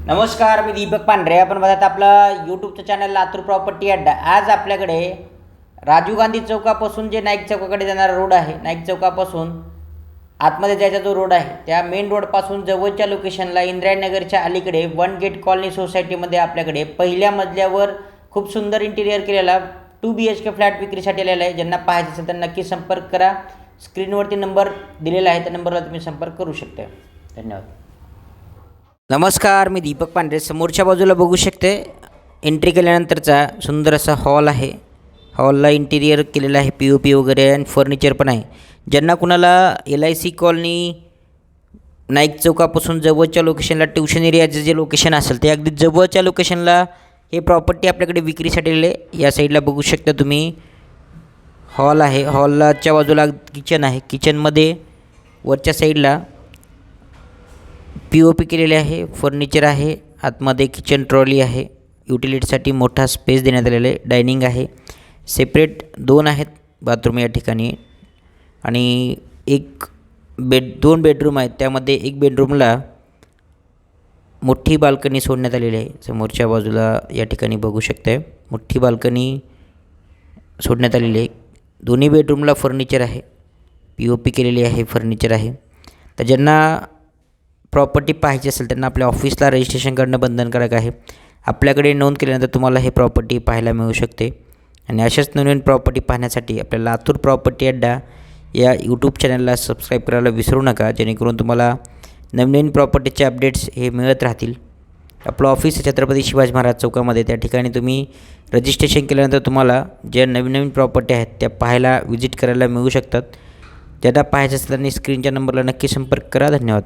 नमस्कार, मी दीपक पांढरे. आपण बघत आपलं यूट्यूबचं चॅनल लातूर प्रॉपर्टी अड्डा. आज आपल्याकडे राजीव गांधी चौकापासून जे नाईक चौकाकडे जाणारा रोड आहे, नाईक चौकापासून आतमध्ये जायचा जो रोड आहे, त्या मेन रोडपासून जवळच्या लोकेशनला इंद्रायणनगरच्या अलीकडे वन गेट कॉलनी सोसायटीमध्ये आपल्याकडे पहिल्या मजल्यावर खूप सुंदर इंटिरियर केलेला 2 BHK फ्लॅट विक्रीसाठी आलेला आहे. ज्यांना पाहायचं असेल तर नक्की संपर्क करा. स्क्रीनवरती नंबर दिलेला आहे, त्या नंबरला तुम्ही संपर्क करू शकता. धन्यवाद. नमस्कार, मी दीपक पांढरे. समोरच्या बाजूला बघू शकते एंट्री केल्यानंतरचा सुंदर असा हॉल आहे. हॉलला इंटिरियर केलेलं आहे, POP वगैरे आणि फर्निचर पण आहे. ज्यांना कुणाला LIC कॉलनी नाईक चौकापासून जवळच्या लोकेशनला ट्युशन एरियाचं जे लोकेशन असेल ते अगदी जवळच्या लोकेशनला हे प्रॉपर्टी आपल्याकडे विक्रीसाठी आलेले. या साईडला बघू शकता तुम्ही हॉल आहे. हॉलच्या बाजूला किचन आहे. किचनमध्ये वरच्या साईडला POP केलेले आहे, फर्निचर आहे. आतमध्ये किचन ट्रॉली आहे. युटिलिटीसाठी मोठा स्पेस देण्यात आलेला आहे. डायनिंग आहे. सेपरेट 2 आहेत बाथरूम या ठिकाणी आणि 2 बेडरूम आहेत. त्यामध्ये 1 बेडरूमला मोठी बाल्कनी सोडण्यात आलेली आहे. समोरच्या बाजूला या ठिकाणी बघू शकताय मोठी बाल्कनी सोडण्यात आलेली आहे. दोन्ही बेडरूमला फर्निचर आहे. POP केलेली आहे, फर्निचर आहे. तर ज्यांना प्रॉपर्टी पाहिजे असेल त्यांना आपल्या ऑफिसला रजिस्ट्रेशन करणं बंधनकारक आहे. आपल्याकडे नोंद केल्यानंतर तुम्हाला हे प्रॉपर्टी पाहायला मिळू शकते. आणि अशाच नवीन प्रॉपर्टी पाहण्यासाठी आपल्या लातूर प्रॉपर्टी अड्डा या यूट्यूब चॅनलला सबस्क्राईब करायला विसरू नका, जेणेकरून तुम्हाला नवीन प्रॉपर्टीचे अपडेट्स हे मिळत राहतील. आपलं ऑफिस छत्रपती शिवाजी महाराज चौकामध्ये. त्या ठिकाणी तुम्ही रजिस्ट्रेशन केल्यानंतर तुम्हाला ज्या नवीन प्रॉपर्टी आहेत त्या पाहायला विजिट करायला मिळू शकतात. ज्यांना पाहायचं असेल त्यांनी स्क्रीनच्या नंबरला नक्की संपर्क करा. धन्यवाद.